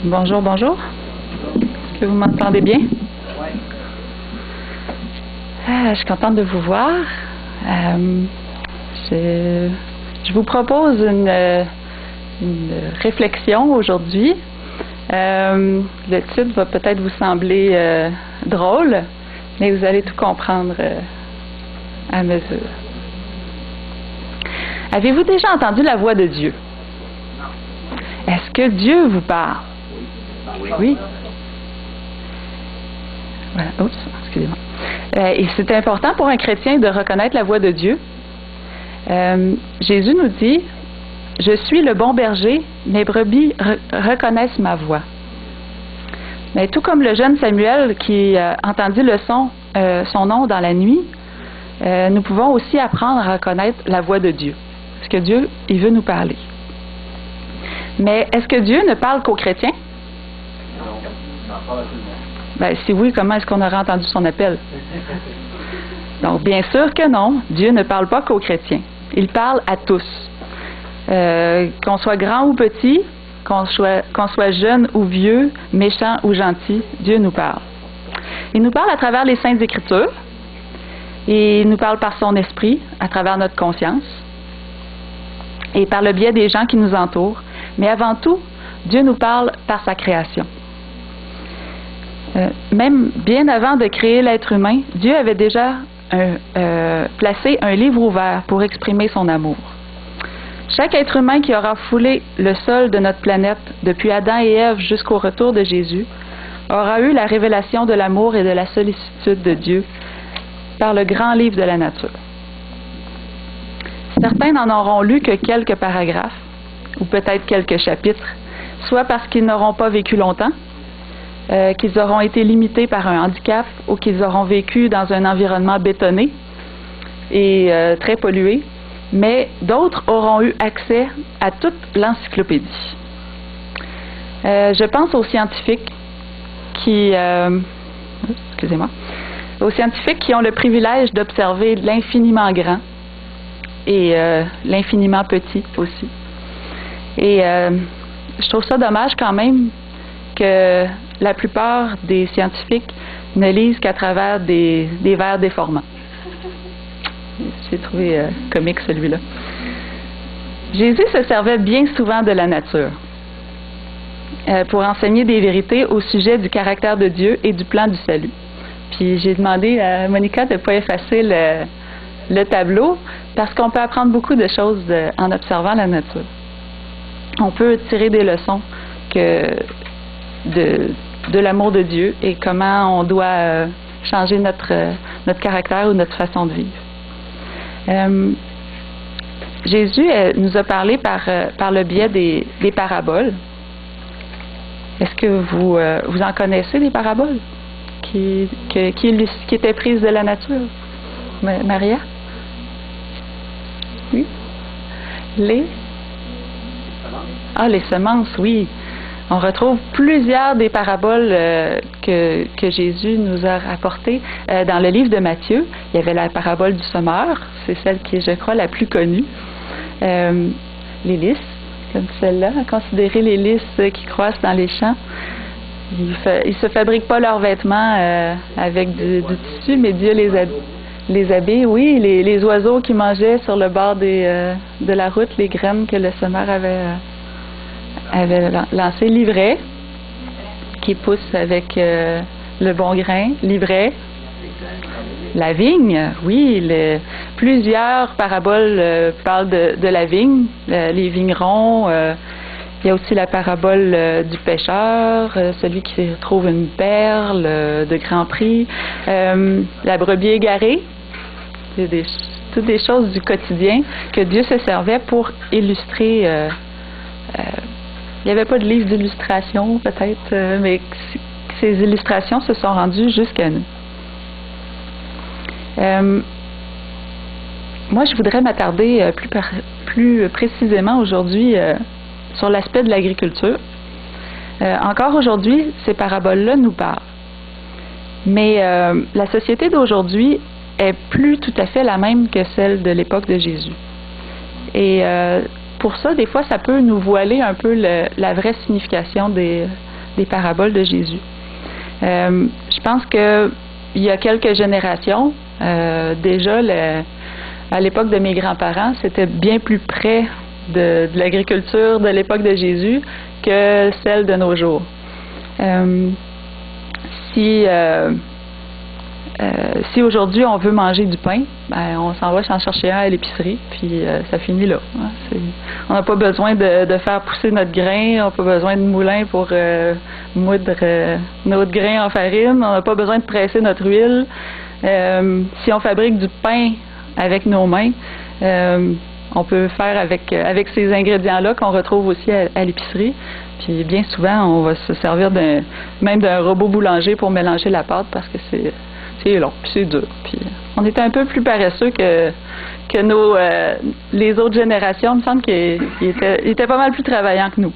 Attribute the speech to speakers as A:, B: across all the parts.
A: Bonjour, bonjour. Est-ce que vous m'entendez bien?
B: Oui.
A: Je suis contente de vous voir. Je vous propose une réflexion aujourd'hui. Le titre va peut-être vous sembler drôle, mais vous allez tout comprendre à mesure. Avez-vous déjà entendu la voix de Dieu?
B: Non.
A: Est-ce que Dieu vous parle? Oui. Voilà. Oups, excusez-moi. Et c'est important pour un chrétien de reconnaître la voix de Dieu. Jésus nous dit, « Je suis le bon berger, mes brebis reconnaissent ma voix. » Mais tout comme le jeune Samuel qui entendit son nom dans la nuit, nous pouvons aussi apprendre à reconnaître la voix de Dieu. Parce que Dieu, il veut nous parler. Mais est-ce que Dieu ne parle qu'aux chrétiens?
B: Non, il en parle à tout le monde.
A: Ben, si oui, comment est-ce qu'on aurait entendu son appel? Donc, bien sûr que non, Dieu ne parle pas qu'aux chrétiens. Il parle à tous. Qu'on soit grand ou petit, qu'on soit jeune ou vieux, méchant ou gentil, Dieu nous parle. Il nous parle à travers les Saintes Écritures, et il nous parle par son esprit, à travers notre conscience, et par le biais des gens qui nous entourent. Mais avant tout, Dieu nous parle par sa création. Même bien avant de créer l'être humain, Dieu avait déjà placé un livre ouvert pour exprimer son amour. Chaque être humain qui aura foulé le sol de notre planète, depuis Adam et Ève jusqu'au retour de Jésus, aura eu la révélation de l'amour et de la sollicitude de Dieu par le grand livre de la nature. Certains n'en auront lu que quelques paragraphes, ou peut-être quelques chapitres, soit parce qu'ils n'auront pas vécu longtemps, qu'ils auront été limités par un handicap ou qu'ils auront vécu dans un environnement bétonné et très pollué, mais d'autres auront eu accès à toute l'encyclopédie. Je pense aux scientifiques aux scientifiques qui ont le privilège d'observer l'infiniment grand et l'infiniment petit aussi. Et je trouve ça dommage quand même que la plupart des scientifiques ne lisent qu'à travers des verres déformants. J'ai trouvé comique celui-là. Jésus se servait bien souvent de la nature pour enseigner des vérités au sujet du caractère de Dieu et du plan du salut. Puis j'ai demandé à Monica de ne pas effacer le tableau parce qu'on peut apprendre beaucoup de choses en observant la nature. On peut tirer des leçons de l'amour de Dieu et comment on doit changer notre caractère ou notre façon de vivre. Jésus nous a parlé par le biais des paraboles. Est-ce que vous en connaissez des paraboles qui étaient prises de la nature? Maria? Oui? Les semences, oui. On retrouve plusieurs des paraboles que Jésus nous a rapportées dans le livre de Matthieu. Il y avait la parabole du semeur, c'est celle qui est, je crois, la plus connue. Les lys, comme celle-là, à considérer les lys qui croissent dans les champs. Ils ne se fabriquent pas leurs vêtements avec du tissu, mais Dieu les habille. Oui, les oiseaux qui mangeaient sur le bord de la route, les graines que le semeur avait lancé, l'ivraie, qui pousse avec le bon grain, l'ivraie. La vigne, oui, plusieurs paraboles parlent de la vigne, les vignerons. Il y a aussi la parabole du pêcheur, celui qui trouve une perle de grand prix, la brebis égarée. C'est toutes des choses du quotidien que Dieu se servait pour illustrer. Il n'y avait pas de livre d'illustration, peut-être, mais ces illustrations se sont rendues jusqu'à nous. Moi, je voudrais m'attarder plus précisément aujourd'hui sur l'aspect de l'agriculture. Encore aujourd'hui, ces paraboles-là nous parlent. Mais la société d'aujourd'hui est plus tout à fait la même que celle de l'époque de Jésus. Et pour ça, des fois, ça peut nous voiler un peu la vraie signification des paraboles de Jésus. Je pense qu'il y a quelques générations, déjà, à l'époque de mes grands-parents, c'était bien plus près de l'agriculture de l'époque de Jésus que celle de nos jours. Si aujourd'hui on veut manger du pain, ben, on s'en va s'en chercher un à l'épicerie, puis ça finit là. Hein. On n'a pas besoin de faire pousser notre grain, on n'a pas besoin de moulin pour moudre notre grain en farine, on n'a pas besoin de presser notre huile. Si on fabrique du pain avec nos mains, on peut faire avec ces ingrédients-là qu'on retrouve aussi à l'épicerie. Puis bien souvent, on va se servir même d'un robot boulanger pour mélanger la pâte parce que c'est long, puis c'est dur. Puis on était un peu plus paresseux que les autres générations. Il me semble qu'ils étaient pas mal plus travaillants que nous.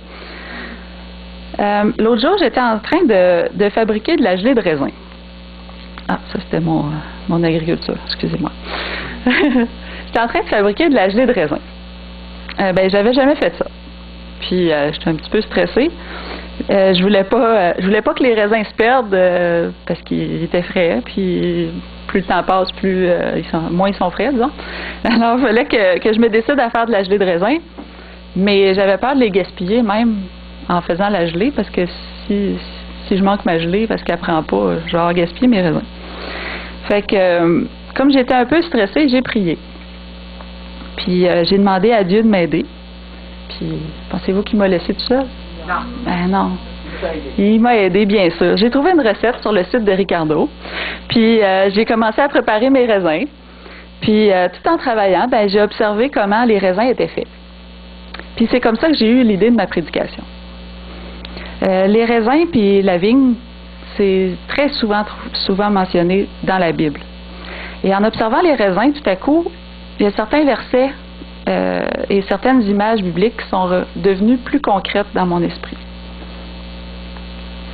A: L'autre jour, j'étais en train de fabriquer de la gelée de raisin. Ah, ça c'était mon agriculture, excusez-moi. J'étais en train de fabriquer de la gelée de raisin. J'avais jamais fait ça. Puis j'étais un petit peu stressée. Je voulais pas que les raisins se perdent parce qu'ils étaient frais. Puis plus le temps passe, moins ils sont frais, disons. Alors il fallait que je me décide à faire de la gelée de raisin. Mais j'avais peur de les gaspiller même en faisant la gelée parce que si je manque ma gelée parce qu'elle prend pas, je vais avoir gaspillé mes raisins. Fait que comme j'étais un peu stressée, j'ai prié. Puis j'ai demandé à Dieu de m'aider. Puis pensez-vous qu'il m'a laissé tout seul?
B: Non.
A: Ben non. Il m'a aidé, bien sûr. J'ai trouvé une recette sur le site de Ricardo. Puis j'ai commencé à préparer mes raisins. Puis tout en travaillant, j'ai observé comment les raisins étaient faits. Puis c'est comme ça que j'ai eu l'idée de ma prédication. Les raisins puis la vigne, c'est très souvent mentionné dans la Bible. Et en observant les raisins, tout à coup, il y a certains versets et certaines images bibliques qui sont devenues plus concrètes dans mon esprit.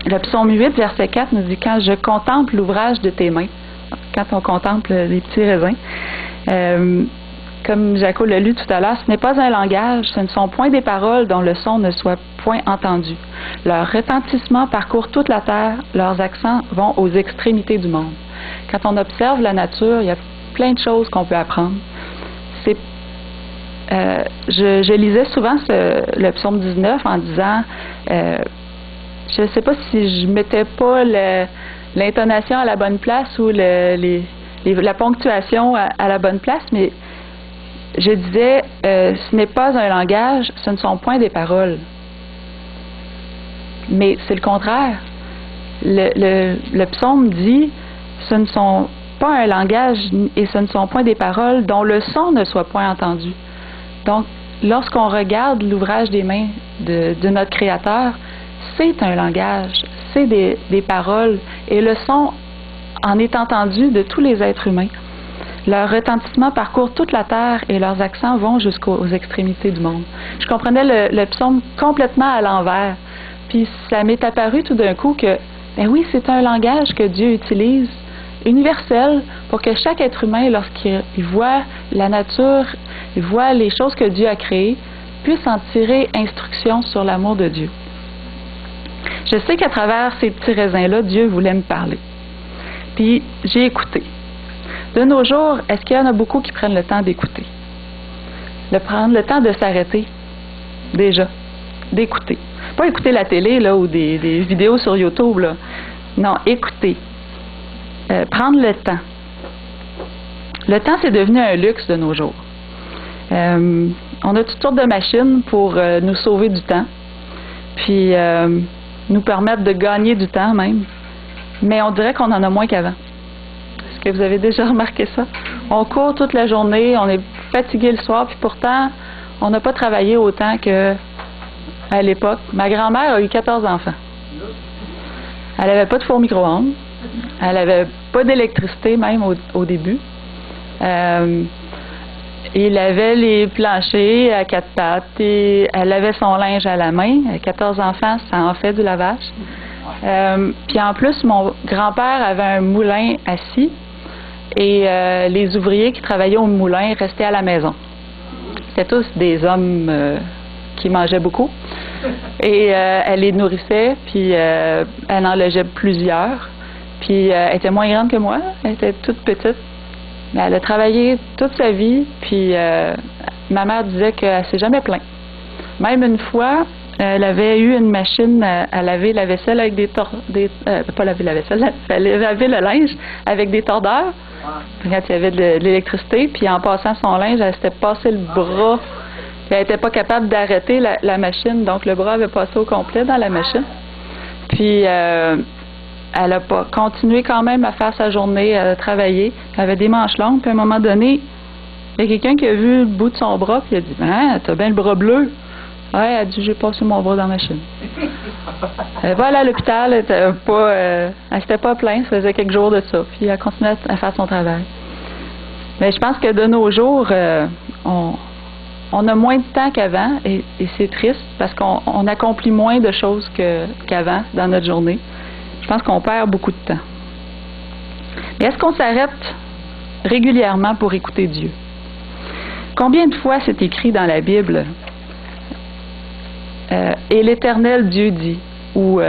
A: Le psaume 8, verset 4 nous dit « Quand je contemple l'ouvrage de tes mains », quand on contemple les petits raisins, comme Jaco l'a lu tout à l'heure, ce n'est pas un langage, ce ne sont point des paroles dont le son ne soit point entendu. Leur retentissement parcourt toute la terre, leurs accents vont aux extrémités du monde. Quand on observe la nature, il y a plein de choses qu'on peut apprendre. Je lisais souvent le psaume 19 en disant, je ne sais pas si je mettais pas l'intonation à la bonne place ou la ponctuation à la bonne place, mais je disais, ce n'est pas un langage, ce ne sont point des paroles. Mais c'est le contraire. Le psaume dit, ce ne sont pas un langage et ce ne sont point des paroles dont le son ne soit point entendu. Donc, lorsqu'on regarde l'ouvrage des mains de notre Créateur, c'est un langage, c'est des paroles, et le son en est entendu de tous les êtres humains. Leur retentissement parcourt toute la terre et leurs accents vont jusqu'aux extrémités du monde. Je comprenais le psaume complètement à l'envers. Puis ça m'est apparu tout d'un coup que, ben oui, c'est un langage que Dieu utilise, universel, pour que chaque être humain, lorsqu'il voit la nature, il voit les choses que Dieu a créées, puisse en tirer instruction sur l'amour de Dieu. Je sais qu'à travers ces petits raisins-là, Dieu voulait me parler. Puis j'ai écouté. De nos jours, est-ce qu'il y en a beaucoup qui prennent le temps d'écouter? De prendre le temps de s'arrêter, déjà, d'écouter. Pas écouter la télé là, ou des vidéos sur YouTube. Là. Non, écouter. Prendre le temps. Le temps, c'est devenu un luxe de nos jours. On a toutes sortes de machines pour nous sauver du temps, puis nous permettre de gagner du temps même. Mais on dirait qu'on en a moins qu'avant. Est-ce que vous avez déjà remarqué ça? On court toute la journée, on est fatigué le soir, puis pourtant, on n'a pas travaillé autant qu'à l'époque. Ma grand-mère a eu 14 enfants. Elle n'avait pas de four micro-ondes. Elle n'avait pas d'électricité même au début. Il avait les planchers à 4 pattes et elle avait son linge à la main. 14 enfants, ça en fait du lavage. Puis en plus, mon grand-père avait un moulin assis et les ouvriers qui travaillaient au moulin restaient à la maison. C'était tous des hommes qui mangeaient beaucoup. Et elle les nourrissait, puis elle en logeait plusieurs. Puis elle était moins grande que moi, elle était toute petite. Mais elle a travaillé toute sa vie, puis ma mère disait qu'elle s'est jamais plainte. Même une fois, elle avait eu une machine à laver la vaisselle avec pas laver la vaisselle, elle lavait le linge avec des tordeurs. Quand il y avait de l'électricité, puis en passant son linge, elle s'était passé le bras. Elle n'était pas capable d'arrêter la machine, donc le bras avait passé au complet dans la machine. Puis elle a pas continué quand même à faire sa journée, à travailler. Elle avait des manches longues, puis à un moment donné, il y a quelqu'un qui a vu le bout de son bras, puis il a dit « Ah, t'as bien le bras bleu. » Ouais, elle a dit « J'ai passé mon bras dans la machine. » Elle va aller à l'hôpital, elle s'était pas plainte, ça faisait quelques jours de ça, puis elle continuait à faire son travail. Mais je pense que de nos jours, on a moins de temps qu'avant, et c'est triste, parce qu'on accomplit moins de choses qu'avant dans notre journée. Je pense qu'on perd beaucoup de temps. Mais est-ce qu'on s'arrête régulièrement pour écouter Dieu? Combien de fois c'est écrit dans la Bible et l'Éternel Dieu dit, ou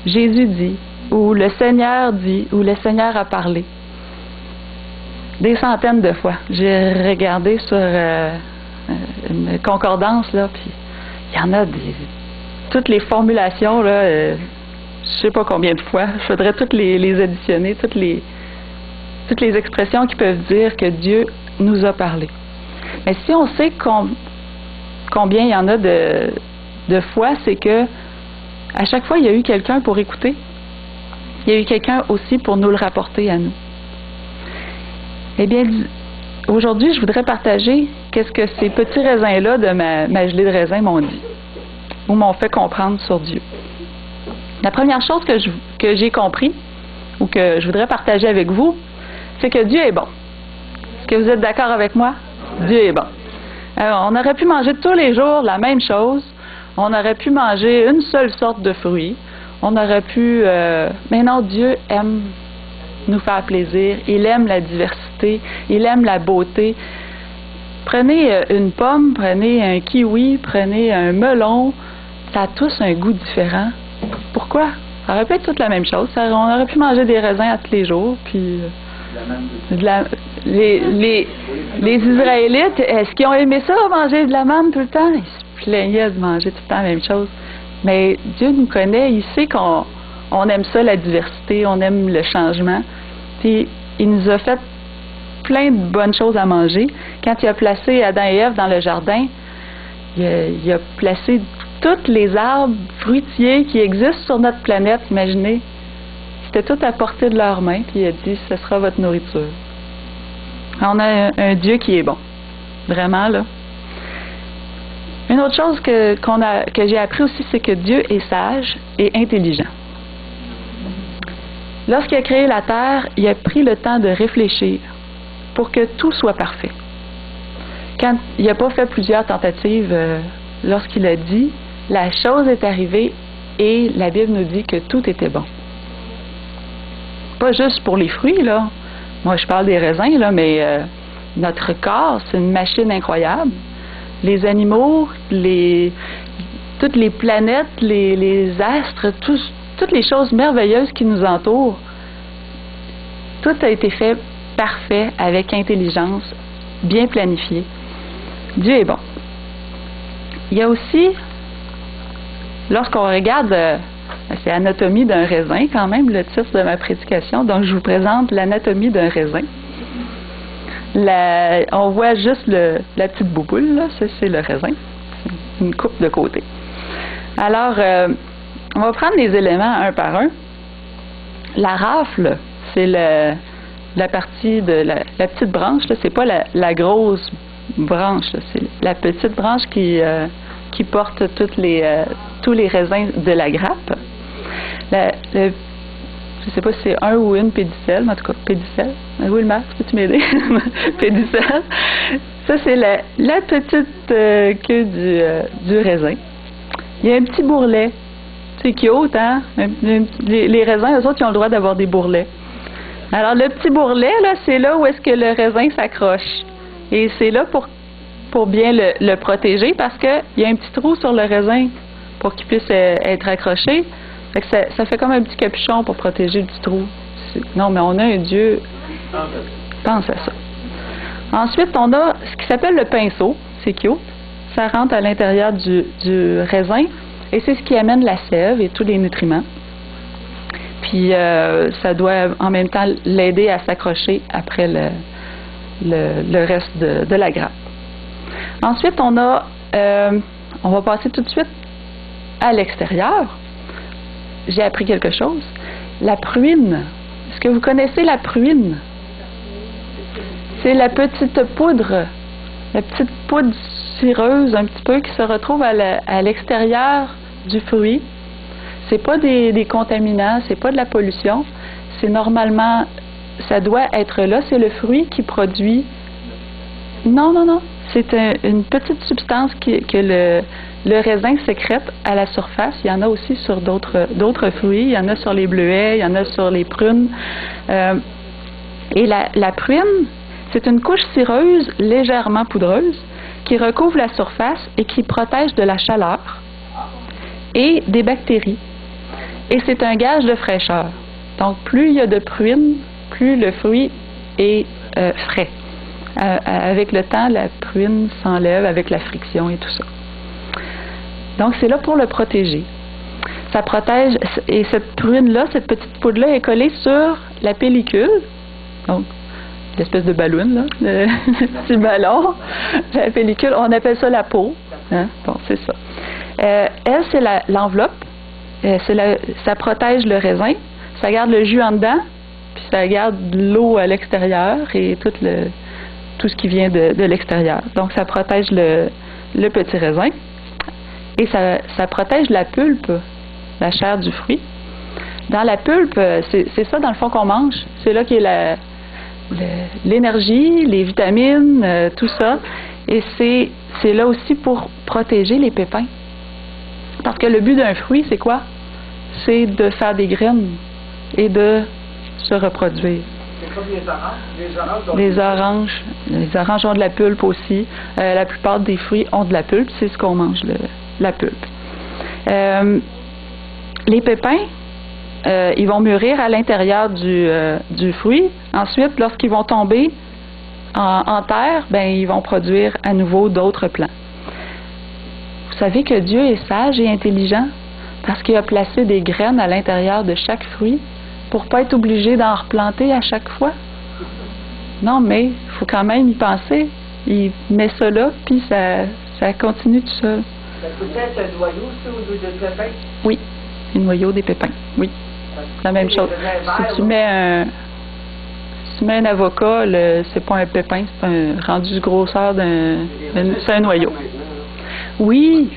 A: Jésus dit, ou le Seigneur dit, ou le Seigneur a parlé? Des centaines de fois. J'ai regardé sur une concordance, là, puis il y en a toutes les formulations, là, je sais pas combien de fois. Je faudrait toutes les additionner, toutes les expressions qui peuvent dire que Dieu nous a parlé. Mais si on sait combien il y en a de fois, c'est que à chaque fois, il y a eu quelqu'un pour écouter. Il y a eu quelqu'un aussi pour nous le rapporter à nous. Eh bien, aujourd'hui, je voudrais partager qu'est-ce que ces petits raisins-là de ma gelée de raisin m'ont dit, ou m'ont fait comprendre sur Dieu. La première chose que j'ai compris, ou que je voudrais partager avec vous, c'est que Dieu est bon. Est-ce que vous êtes d'accord avec moi? Dieu est bon. Alors, on aurait pu manger tous les jours la même chose. On aurait pu manger une seule sorte de fruits. On aurait pu... mais non, Dieu aime nous faire plaisir. Il aime la diversité. Il aime la beauté. Prenez une pomme, prenez un kiwi, prenez un melon. Ça a tous un goût différent. Pourquoi? Ça aurait pu être toute la même chose. On aurait pu manger des raisins à tous les jours, puis... les Israélites, est-ce qu'ils ont aimé ça, manger de la manne tout le temps? Ils se plaignaient de manger tout le temps la même chose. Mais Dieu nous connaît, il sait qu'on aime ça, la diversité, on aime le changement. Puis il nous a fait plein de bonnes choses à manger. Quand il a placé Adam et Ève dans le jardin, il a placé tous les arbres fruitiers qui existent sur notre planète, imaginez. C'était tout à portée de leurs mains, puis il a dit, ce sera votre nourriture. On a un Dieu qui est bon. Vraiment, là. Une autre chose que j'ai appris aussi, c'est que Dieu est sage et intelligent. Lorsqu'il a créé la terre, il a pris le temps de réfléchir pour que tout soit parfait. Quand il n'a pas fait plusieurs tentatives, lorsqu'il a dit, la chose est arrivée et la Bible nous dit que tout était bon. Pas juste pour les fruits, là. Moi, je parle des raisins, là, mais notre corps, c'est une machine incroyable. Les animaux, toutes les planètes, les astres, toutes les choses merveilleuses qui nous entourent, tout a été fait parfait, avec intelligence, bien planifié. Dieu est bon. Il y a aussi, lorsqu'on regarde... c'est Anatomie d'un raisin, quand même, le titre de ma prédication. Donc, je vous présente l'anatomie d'un raisin. On voit juste la petite bouboule, là, c'est le raisin. C'est une coupe de côté. Alors, on va prendre les éléments un par un. La rafle, c'est la partie de la petite branche, là, c'est pas la grosse branche, là, c'est la petite branche qui porte tous les raisins de la grappe. Je ne sais pas si c'est un ou une pédicelle, mais en tout cas, pédicelle. Oui, le maître, peux-tu m'aider? Pédicelle. Ça, c'est la petite queue du raisin. Il y a un petit bourrelet. C'est cute, hein? Les raisins, eux autres, ils ont le droit d'avoir des bourrelets. Alors, le petit bourrelet, là, c'est là où est-ce que le raisin s'accroche. Et c'est là pour bien le protéger parce qu'il y a un petit trou sur le raisin pour qu'il puisse être accroché. Fait que ça fait comme un petit capuchon pour protéger du trou. Non, mais on a un Dieu. Pense à ça. Ensuite, on a ce qui s'appelle le pinceau. C'est cute. Ça rentre à l'intérieur du raisin et c'est ce qui amène la sève et tous les nutriments. Puis, ça doit en même temps l'aider à s'accrocher après le reste de la grappe. Ensuite, on va passer tout de suite à l'extérieur. J'ai appris quelque chose. La pruine. Est-ce que vous connaissez la pruine? C'est la petite poudre cireuse un petit peu qui se retrouve à l'extérieur du fruit. C'est pas des contaminants, c'est pas de la pollution. C'est normalement, ça doit être là. C'est le fruit qui produit. Non. C'est une petite substance que le raisin sécrète à la surface. Il y en a aussi sur d'autres fruits. Il y en a sur les bleuets, il y en a sur les prunes. Et la pruine, c'est une couche cireuse légèrement poudreuse qui recouvre la surface et qui protège de la chaleur et des bactéries. Et c'est un gage de fraîcheur. Donc, plus il y a de pruine, plus le fruit est frais. Avec le temps, la pruine s'enlève avec la friction et tout ça. Donc, c'est là pour le protéger. Ça protège, et cette pruine-là, cette petite poudre-là est collée sur la pellicule. Donc, l'espèce de ballon, là, le petit ballon. La pellicule, on appelle ça la peau. Hein? Bon, c'est ça. Elle, c'est l'enveloppe. Ça protège le raisin. Ça garde le jus en dedans, puis ça garde l'eau à l'extérieur et tout ce qui vient de l'extérieur. Donc, ça protège le petit raisin. Et ça protège la pulpe, la chair du fruit. Dans la pulpe, c'est ça, dans le fond, qu'on mange. C'est là qu'il y a l'énergie, les vitamines, tout ça. Et c'est là aussi pour protéger les pépins. Parce que le but d'un fruit, c'est quoi? C'est de faire des graines et de se reproduire.
B: C'est comme les oranges.
A: Les oranges ont de la pulpe aussi. La plupart des fruits ont de la pulpe. C'est ce qu'on mange, la pulpe. Les pépins, ils vont mûrir à l'intérieur du fruit. Ensuite, lorsqu'ils vont tomber en terre, ils vont produire à nouveau d'autres plants. Vous savez que Dieu est sage et intelligent parce qu'il a placé des graines à l'intérieur de chaque fruit pour ne pas être obligé d'en replanter à chaque fois. Non, mais il faut quand même y penser. Il met ça là, puis ça continue tout seul.
B: Ça peut être un noyau, ça, au lieu de pépins?
A: Oui, le noyau des pépins, oui. C'est la même chose. Si tu mets un avocat, c'est pas un pépin, c'est un rendu grosseur c'est un noyau. Oui,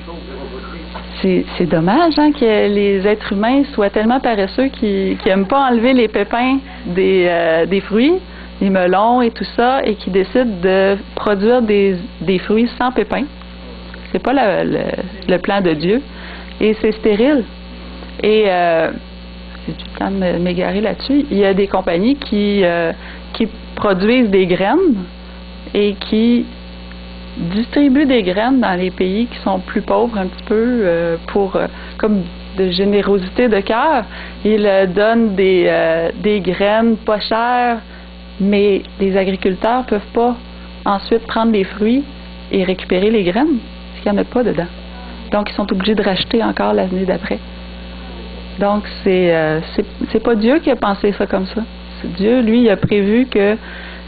A: c'est dommage hein, que les êtres humains soient tellement paresseux qu'ils n'aiment pas enlever les pépins des fruits, les melons et tout ça, et qui décident de produire des fruits sans pépins. C'est pas le plan de Dieu. Et c'est stérile. Et j'ai tout le temps de m'égarer là-dessus. Il y a des compagnies qui produisent des graines et qui distribuent des graines dans les pays qui sont plus pauvres un petit peu comme de générosité de cœur. Ils donnent des graines pas chères, mais les agriculteurs peuvent pas ensuite prendre les fruits et récupérer les graines parce qu'il n'y en a pas dedans. Donc, ils sont obligés de racheter encore l'année d'après. Donc, c'est pas Dieu qui a pensé ça comme ça. C'est Dieu, lui, il a prévu que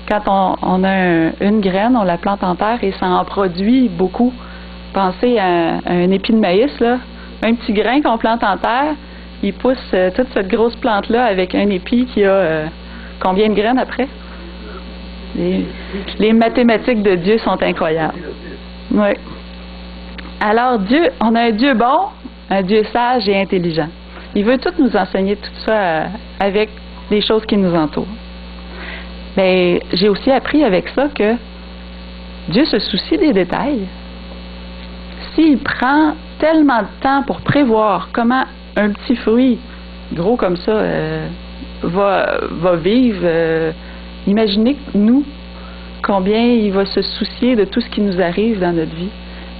A: quand on a une graine, on la plante en terre et ça en produit beaucoup. Pensez à un épi de maïs, là. Un petit grain qu'on plante en terre, il pousse toute cette grosse plante-là avec un épi qui a combien de graines après? Les mathématiques de Dieu sont incroyables. Oui. Alors, Dieu, on a un Dieu bon, un Dieu sage et intelligent. Il veut tout nous enseigner, tout ça avec les choses qui nous entourent. Mais j'ai aussi appris avec ça que Dieu se soucie des détails. S'il prend tellement de temps pour prévoir comment un petit fruit gros comme ça va vivre, imaginez nous combien il va se soucier de tout ce qui nous arrive dans notre vie.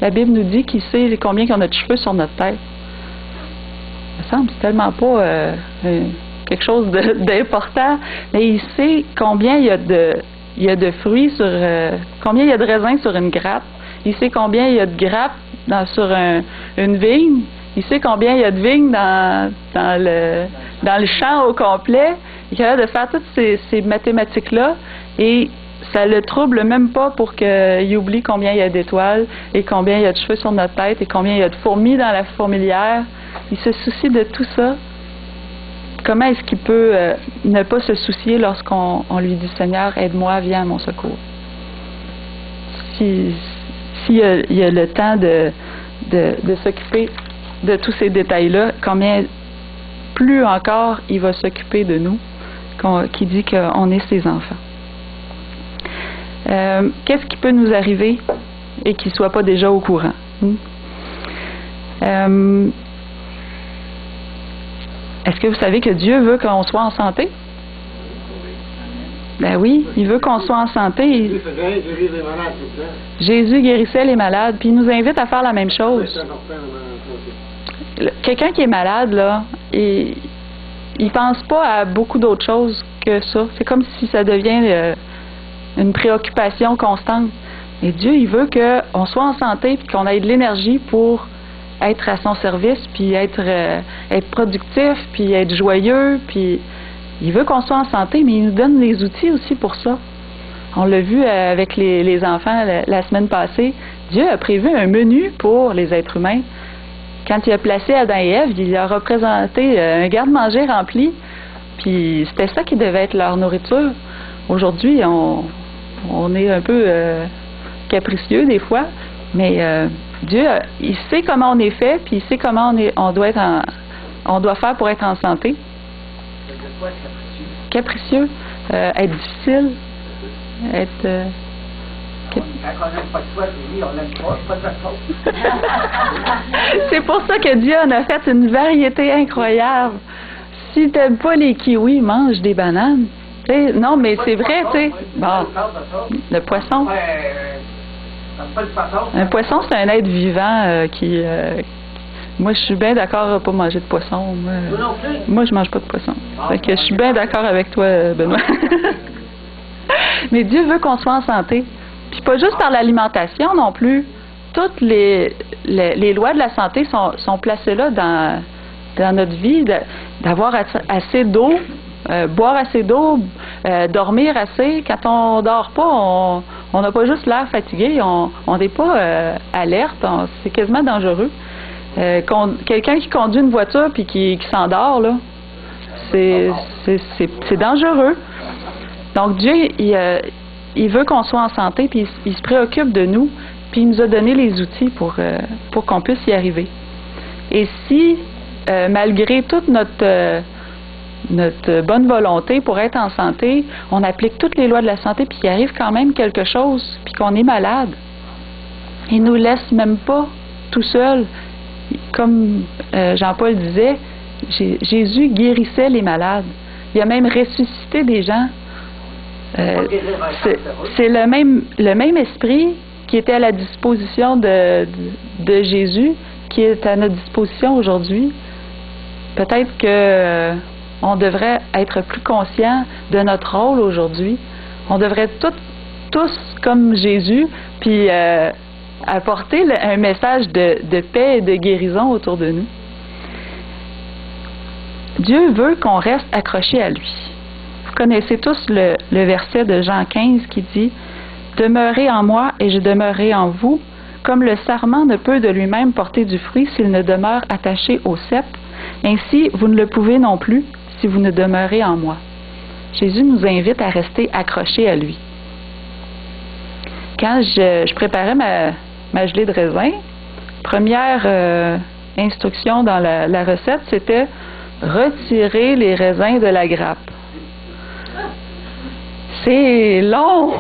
A: La Bible nous dit qu'il sait combien qu'on a de cheveux sur notre tête. me semble, c'est tellement pas quelque chose d'important, mais il sait combien il y a de fruits sur, combien il y a de raisins sur une grappe. Il sait combien il y a de grappes sur une vigne. Il sait combien il y a de vignes dans le champ au complet. Il est capable de faire toutes ces mathématiques-là et ça le trouble même pas pour qu'il oublie combien il y a d'étoiles et combien il y a de cheveux sur notre tête et combien il y a de fourmis dans la fourmilière. Il se soucie de tout ça. Comment est-ce qu'il peut ne pas se soucier lorsqu'on lui dit « Seigneur, aide-moi, viens à mon secours ». S'il y a le temps de s'occuper de tous ces détails-là, combien plus encore il va s'occuper de nous, qui dit qu'on est ses enfants. Qu'est-ce qui peut nous arriver et qu'il ne soit pas déjà au courant? Est-ce que vous savez que Dieu veut qu'on soit en santé? Ben oui, il veut qu'on soit en santé. Jésus guérissait les malades, puis il nous invite à faire la même chose. Quelqu'un qui est malade, là, il pense pas à beaucoup d'autres choses que ça. C'est comme si ça devient une préoccupation constante. Et Dieu, il veut qu'on soit en santé, puis qu'on ait de l'énergie pour être à son service, puis être productif, puis être joyeux, puis il veut qu'on soit en santé, mais il nous donne les outils aussi pour ça. On l'a vu avec les enfants la semaine passée. Dieu a prévu un menu pour les êtres humains. Quand il a placé Adam et Ève, il leur a présenté un garde-manger rempli, puis c'était ça qui devait être leur nourriture. Aujourd'hui, on est un peu capricieux des fois, mais Dieu, il sait comment on est fait, puis il sait comment on doit faire pour être en santé. Capricieux, être difficile, être...
B: Quand on n'aime pas de toi, oui, on n'aime pas de faute.
A: C'est pour ça que Dieu en a fait une variété incroyable. Si tu n'aimes pas les kiwis, mange des bananes. T'sais, non, mais c'est vrai, tu sais. Bon, le poisson. Un poisson, c'est un être vivant qui... moi, je suis bien d'accord à pas manger de poisson. Moi, je mange pas de poisson. Fait que je suis bien d'accord avec toi, Benoît. Mais Dieu veut qu'on soit en santé. Puis pas juste par l'alimentation non plus. Toutes les lois de la santé sont placées là dans notre vie, d'avoir assez d'eau, boire assez d'eau, dormir assez. Quand on dort pas, on n'a pas juste l'air fatigué, on n'est pas alerte, c'est quasiment dangereux. Quelqu'un qui conduit une voiture puis qui s'endort, là, c'est dangereux. Donc Dieu, il veut qu'on soit en santé, puis il se préoccupe de nous, puis il nous a donné les outils pour qu'on puisse y arriver. Et si, malgré toute notre bonne volonté pour être en santé, on applique toutes les lois de la santé, puis qu'il arrive quand même quelque chose, puis qu'on est malade, il nous laisse même pas tout seul. Comme Jean-Paul disait, Jésus guérissait les malades. Il a même ressuscité des gens. C'est le même esprit qui était à la disposition de Jésus qui est à notre disposition aujourd'hui. Peut-être que on devrait être plus conscient de notre rôle aujourd'hui. On devrait tous comme Jésus, puis apporter un message de paix et de guérison autour de nous. Dieu veut qu'on reste accroché à lui. Vous connaissez tous le verset de Jean 15 qui dit « Demeurez en moi et je demeurerai en vous, comme le sarment ne peut de lui-même porter du fruit s'il ne demeure attaché au cep, ainsi vous ne le pouvez non plus si vous ne demeurez en moi. » Jésus nous invite à rester accrochés à lui. Quand je préparais ma gelée de raisin, première instruction dans la recette, c'était « Retirer les raisins de la grappe ». C'est long!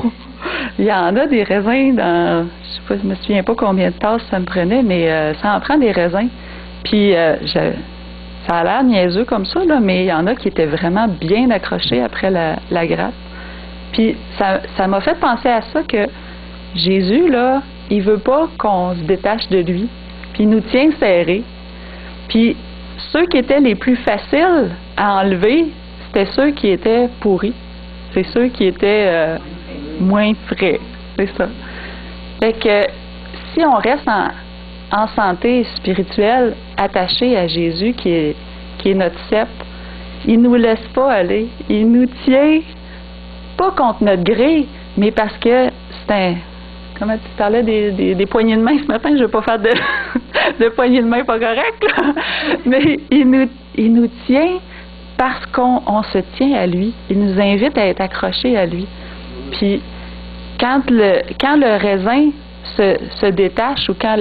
A: Il y en a des raisins dans... Je me souviens pas combien de tasses ça me prenait, mais ça en prend des raisins. Puis ça a l'air niaiseux comme ça, là, mais il y en a qui étaient vraiment bien accrochés après la grappe. Puis ça m'a fait penser à ça que Jésus, là, il veut pas qu'on se détache de lui. Puis il nous tient serrés. Puis ceux qui étaient les plus faciles à enlever, c'était ceux qui étaient pourris. C'est ceux qui étaient moins frais. C'est ça. Fait que si on reste en santé spirituelle, attaché à Jésus qui est notre cep, il nous laisse pas aller. Il nous tient pas contre notre gré, mais parce que c'est un... Comment tu parlais des poignées de main ce matin? Je ne veux pas faire de poignées de main pas correctes, là. Mais il nous tient parce qu'on se tient à lui. Il nous invite à être accrochés à lui. Puis, quand le raisin se détache ou quand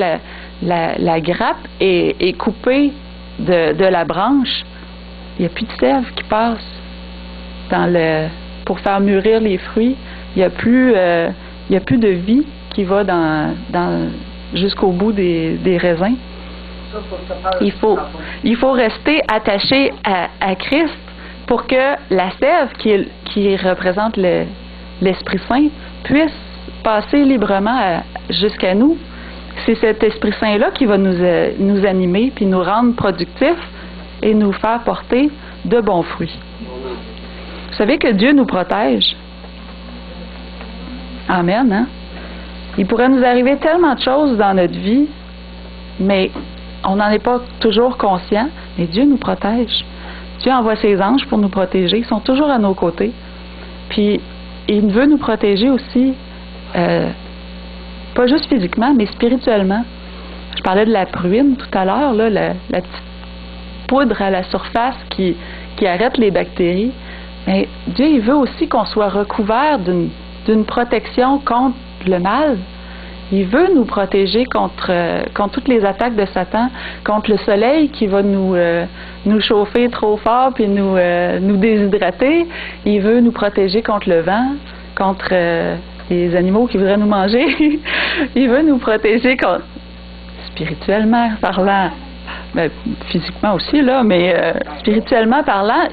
A: la grappe est coupée de la branche, il n'y a plus de sève qui passe pour faire mûrir les fruits. Il n'y a plus de vie qui va jusqu'au bout des raisins. Il faut rester attaché à Christ pour que la sève qui représente l'Esprit Saint puisse passer librement jusqu'à nous. C'est cet Esprit Saint-là qui va nous animer puis nous rendre productifs et nous faire porter de bons fruits. Vous savez que Dieu nous protège. Amen, hein? Il pourrait nous arriver tellement de choses dans notre vie, mais on n'en est pas toujours conscient, mais Dieu nous protège. Dieu envoie ses anges pour nous protéger. Ils sont toujours à nos côtés. Puis, il veut nous protéger aussi, pas juste physiquement, mais spirituellement. Je parlais de la pruine tout à l'heure, là, la petite poudre à la surface qui arrête les bactéries. Mais Dieu, il veut aussi qu'on soit recouvert d'une protection contre le mal. Il veut nous protéger contre toutes les attaques de Satan, contre le soleil qui va nous chauffer trop fort puis nous déshydrater. Il veut nous protéger contre le vent, contre les animaux qui voudraient nous manger. Il veut nous protéger spirituellement parlant, ben, physiquement aussi, là, mais spirituellement parlant,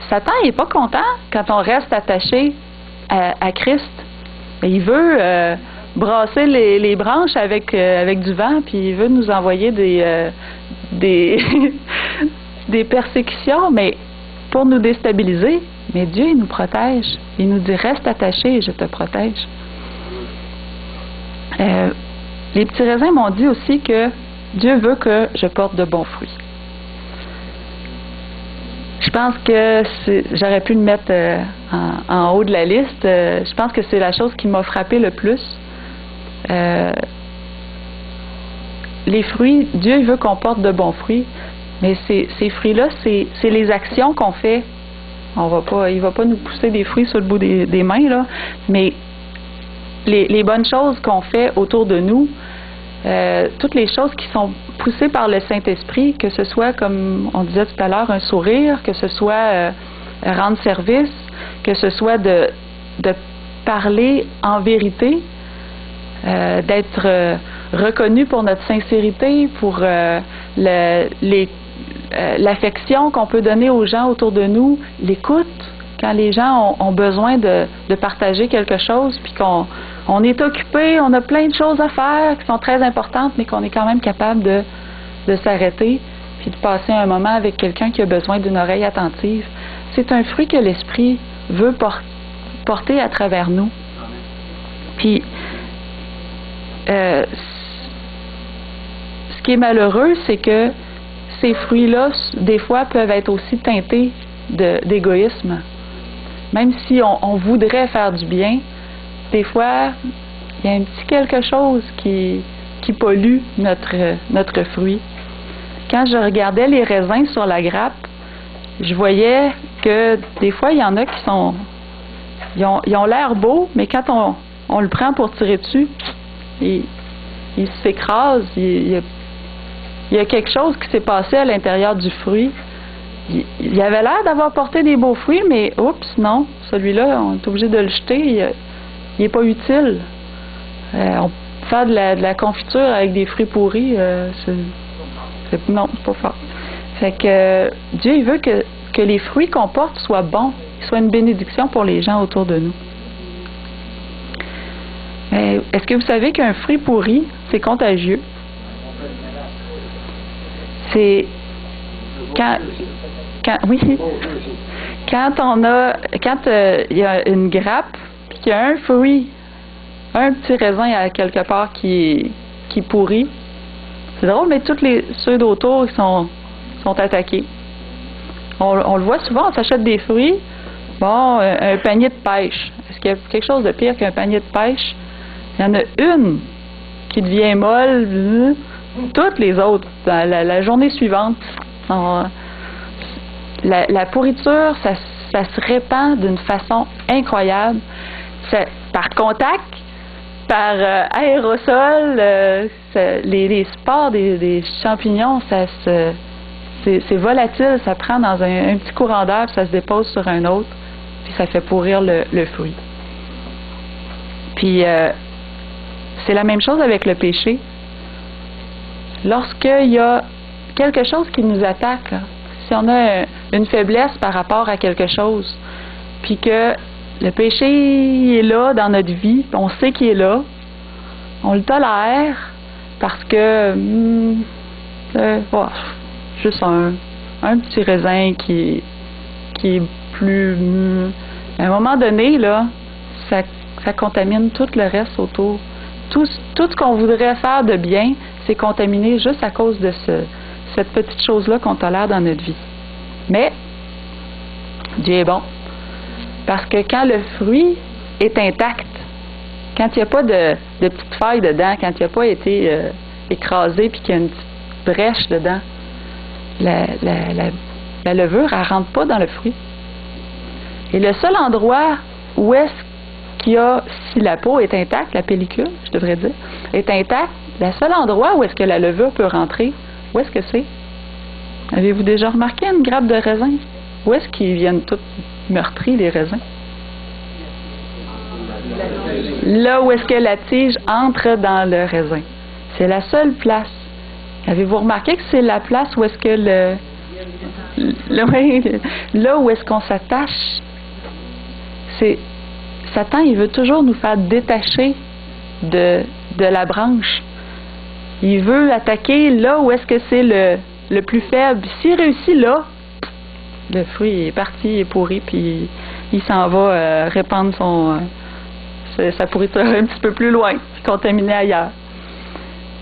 A: Satan n'est pas content quand on reste attaché à Christ. Il veut brasser les branches avec du vent, puis il veut nous envoyer des persécutions, mais pour nous déstabiliser. Mais Dieu, il nous protège. Il nous dit, reste attaché et je te protège. Les petits raisins m'ont dit aussi que Dieu veut que je porte de bons fruits. Je pense que j'aurais pu le mettre en haut de la liste. Je pense que c'est la chose qui m'a frappé le plus. Les fruits, Dieu veut qu'on porte de bons fruits, mais ces fruits-là, c'est les actions qu'on fait. Il va pas nous pousser des fruits sur le bout des mains, là, mais les bonnes choses qu'on fait autour de nous, toutes les choses qui sont poussées par le Saint-Esprit, que ce soit, comme on disait tout à l'heure, un sourire, que ce soit rendre service, que ce soit de parler en vérité, d'être reconnu pour notre sincérité, pour l'affection qu'on peut donner aux gens autour de nous, l'écoute, quand les gens ont besoin de partager quelque chose, puis qu'on est occupé, on a plein de choses à faire qui sont très importantes, mais qu'on est quand même capable de s'arrêter, puis de passer un moment avec quelqu'un qui a besoin d'une oreille attentive. C'est un fruit que l'Esprit veut porter à travers nous. Puis, ce qui est malheureux, c'est que ces fruits-là, des fois, peuvent être aussi teintés d'égoïsme. Même si on voudrait faire du bien, des fois, il y a un petit quelque chose qui pollue notre fruit. Quand je regardais les raisins sur la grappe, je voyais que des fois, il y en a qui ils ont l'air beaux, mais quand on le prend pour tirer dessus, il s'écrase. Il y a quelque chose qui s'est passé à l'intérieur du fruit. Il avait l'air d'avoir porté des beaux fruits, mais oups, non, celui-là, on est obligé de le jeter. Il n'est pas utile. Faire de la confiture avec des fruits pourris, non, c'est pas fort. Fait que Dieu, il veut que les fruits qu'on porte soient bons, soient une bénédiction pour les gens autour de nous. Est-ce que vous savez qu'un fruit pourri, c'est contagieux? Oui, quand il y a une grappe, puis qu'il y a un fruit, un petit raisin à quelque part qui pourrit, c'est drôle, mais ceux d'autour ils sont attaqués. On le voit souvent, on s'achète des fruits, bon, un panier de pêche. Est-ce qu'il y a quelque chose de pire qu'un panier de pêche? Il y en a une qui devient molle, toutes les autres, la journée suivante, la pourriture, ça se répand d'une façon incroyable. Par contact, par aérosol, les spores des champignons, c'est volatile, ça prend dans un petit courant d'air, puis ça se dépose sur un autre, puis ça fait pourrir le fruit. Puis c'est la même chose avec le péché. Lorsqu'il y a quelque chose qui nous attaque, là, si on a une faiblesse par rapport à quelque chose, puis que le péché est là dans notre vie, on sait qu'il est là, on le tolère parce que juste un petit raisin qui est plus... à un moment donné, là, ça contamine tout le reste autour. Tout ce qu'on voudrait faire de bien, c'est contaminé juste à cause de cette petite chose-là qu'on tolère dans notre vie. Mais Dieu est bon. Parce que quand le fruit est intact, quand il n'y a pas de petites failles dedans, quand il n'a pas été écrasé puis qu'il y a une petite brèche dedans, la levure, elle ne rentre pas dans le fruit. Et le seul endroit où est-ce qu'il y a, si la peau est intacte, la pellicule, je devrais dire, est intacte, le seul endroit où est-ce que la levure peut rentrer, où est-ce que c'est? Avez-vous déjà remarqué une grappe de raisin? Où est-ce qu'ils viennent tous meurtris, les raisins? Là où est-ce que la tige entre dans le raisin. C'est la seule place. Avez-vous remarqué que c'est la place où est-ce que là où est-ce qu'on s'attache? Satan, il veut toujours nous faire détacher de la branche. Il veut attaquer là où est-ce que c'est le plus faible. S'il réussit là, le fruit est parti, il est pourri, puis il s'en va répandre sa pourriture un petit peu plus loin, contaminer ailleurs.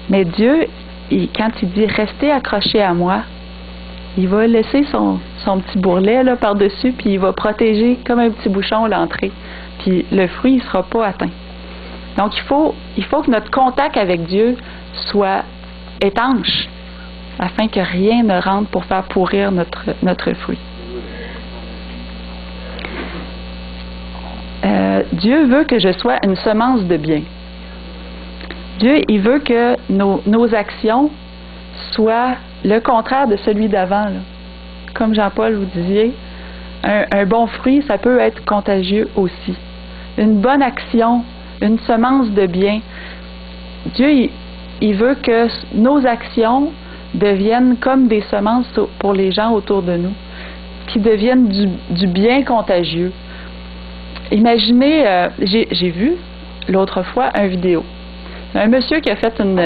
A: Mais Dieu, quand il dit « restez accrochés à moi », il va laisser son petit bourrelet là, par-dessus, puis il va protéger comme un petit bouchon l'entrée. Puis le fruit ne sera pas atteint. Donc il faut que notre contact avec Dieu soit étanche, afin que rien ne rentre pour faire pourrir notre fruit. Dieu veut que je sois une semence de bien. Dieu, il veut que nos actions soient le contraire de celui d'avant. Là. Comme Jean-Paul vous disiez, un bon fruit, ça peut être contagieux aussi. Une bonne action, une semence de bien. Dieu, il veut que nos actions deviennent comme des semences pour les gens autour de nous, qui deviennent du bien contagieux. Imaginez, j'ai vu l'autre fois une vidéo. Un monsieur qui a fait une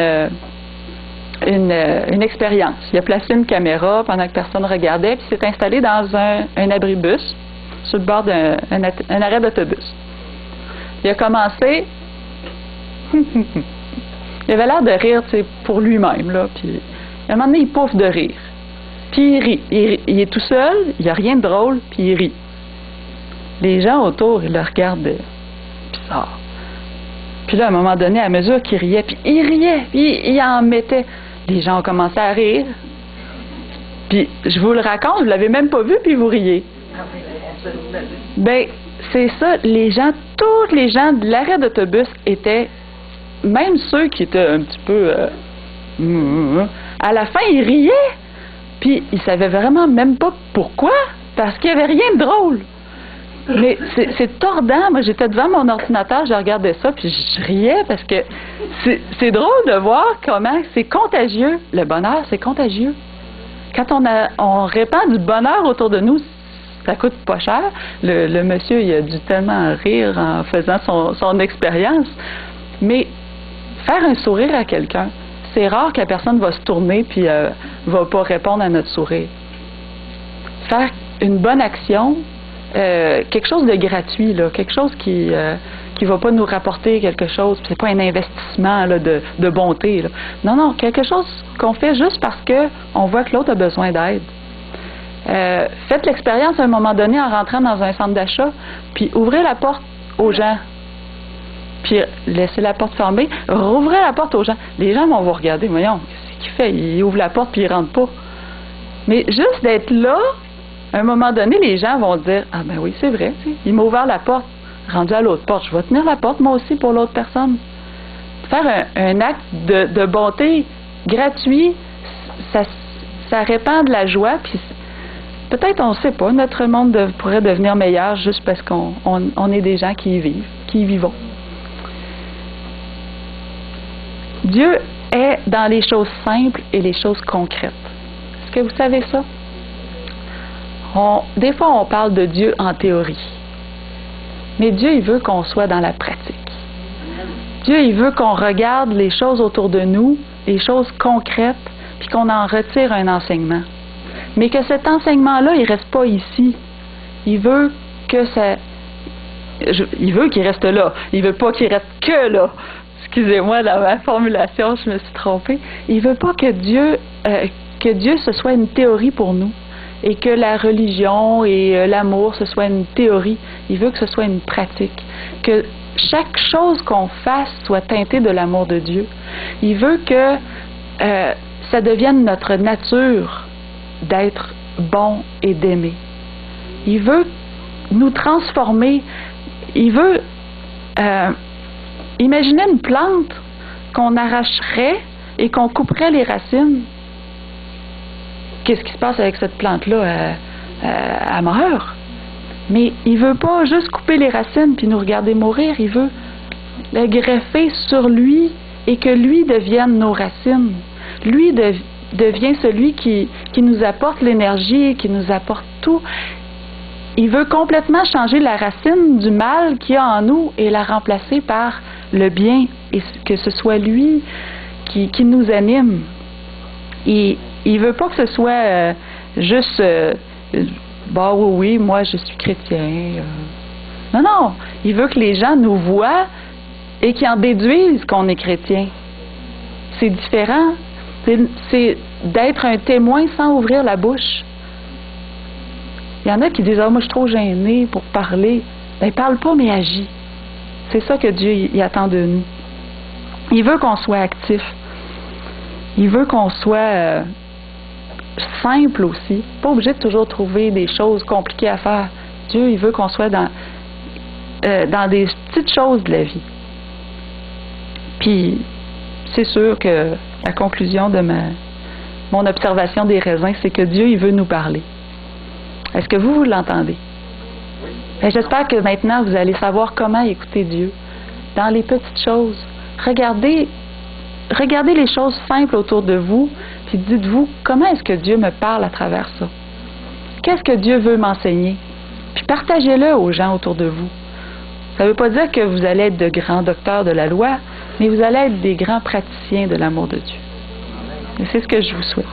A: expérience. Il a placé une caméra pendant que personne regardait, puis s'est installé dans un abribus sur le bord d'un arrêt d'autobus. Il a commencé... il avait l'air de rire pour lui-même, là, puis à un moment donné, il pouffe de rire. Puis il rit. Il est tout seul, il n'y a rien de drôle, puis il rit. Les gens autour, ils le regardent bizarre. Puis là, à un moment donné, à mesure qu'il riait, puis il en mettait. Les gens ont commencé à rire. Puis je vous le raconte, vous ne l'avez même pas vu, puis vous riez. Ben, c'est ça, tous les gens de l'arrêt d'autobus étaient, même ceux qui étaient un petit peu... à la fin, ils riaient. Puis ils ne savaient vraiment même pas pourquoi, parce qu'il n'y avait rien de drôle. Mais c'est tordant. Moi, j'étais devant mon ordinateur, je regardais ça, puis je riais parce que c'est drôle de voir comment c'est contagieux. Le bonheur, c'est contagieux. Quand on répand du bonheur autour de nous, ça coûte pas cher. Le monsieur, il a dû tellement rire en faisant son expérience. Mais faire un sourire à quelqu'un, c'est rare que la personne va se tourner puis va pas répondre à notre sourire. faire une bonne action, quelque chose de gratuit, là, quelque chose qui va pas nous rapporter quelque chose, c'est pas un investissement là, de bonté. Là. Non, quelque chose qu'on fait juste parce que on voit que l'autre a besoin d'aide. Faites l'expérience à un moment donné en rentrant dans un centre d'achat, puis ouvrez la porte aux gens. Puis laissez la porte fermée, rouvrez la porte aux gens. Les gens vont vous regarder, voyons, qu'est-ce qu'il fait? Il ouvre la porte puis il rentre pas. Mais juste d'être là, à un moment donné, les gens vont dire, ah ben oui, c'est vrai, il m'a ouvert la porte, rendu à l'autre porte, je vais tenir la porte moi aussi pour l'autre personne. Faire un acte de bonté gratuit, ça répand de la joie, puis peut-être, on ne sait pas, notre monde pourrait devenir meilleur juste parce qu'on est des gens qui y vivent, qui y vivons. Dieu est dans les choses simples et les choses concrètes. Est-ce que vous savez ça? Des fois, on parle de Dieu en théorie. Mais Dieu, il veut qu'on soit dans la pratique. Dieu, il veut qu'on regarde les choses autour de nous, les choses concrètes, puis qu'on en retire un enseignement. Mais que cet enseignement-là, il ne reste pas ici. Il veut que ça... Il veut qu'il reste là. Il ne veut pas qu'il reste que là. Excusez-moi, dans ma formulation, je me suis trompée. Il ne veut pas que Dieu, ce soit une théorie pour nous et que la religion et l'amour, ce soit une théorie. Il veut que ce soit une pratique. Que chaque chose qu'on fasse soit teintée de l'amour de Dieu. Il veut que ça devienne notre nature d'être bon et d'aimer. Il veut nous transformer. Il veut... imaginez une plante qu'on arracherait et qu'on couperait les racines. Qu'est-ce qui se passe avec cette plante-là? Elle meurt. Mais il ne veut pas juste couper les racines puis nous regarder mourir. Il veut le greffer sur lui et que lui devienne nos racines. Lui devient celui qui nous apporte l'énergie, qui nous apporte tout. Il veut complètement changer la racine du mal qu'il y a en nous et la remplacer par le bien, et que ce soit lui qui nous anime. Et il veut pas que ce soit juste bah oui, moi je suis chrétien. Non, il veut que les gens nous voient et qu'ils en déduisent qu'on est chrétien. C'est différent. C'est d'être un témoin sans ouvrir la bouche. Il y en a qui disent « Ah, moi, je suis trop gênée pour parler. » Ben, parle pas, mais agis. C'est ça que Dieu il attend de nous. Il veut qu'on soit actif. Il veut qu'on soit simple aussi. Pas obligé de toujours trouver des choses compliquées à faire. Dieu, il veut qu'on soit dans des petites choses de la vie. Puis, c'est sûr que la conclusion de mon observation des raisins, c'est que Dieu, il veut nous parler. Est-ce que vous l'entendez? J'espère que maintenant, vous allez savoir comment écouter Dieu. Dans les petites choses. Regardez les choses simples autour de vous, puis dites-vous, comment est-ce que Dieu me parle à travers ça? Qu'est-ce que Dieu veut m'enseigner? Puis partagez-le aux gens autour de vous. Ça ne veut pas dire que vous allez être de grands docteurs de la loi, mais vous allez être des grands praticiens de l'amour de Dieu. Et c'est ce que je vous souhaite.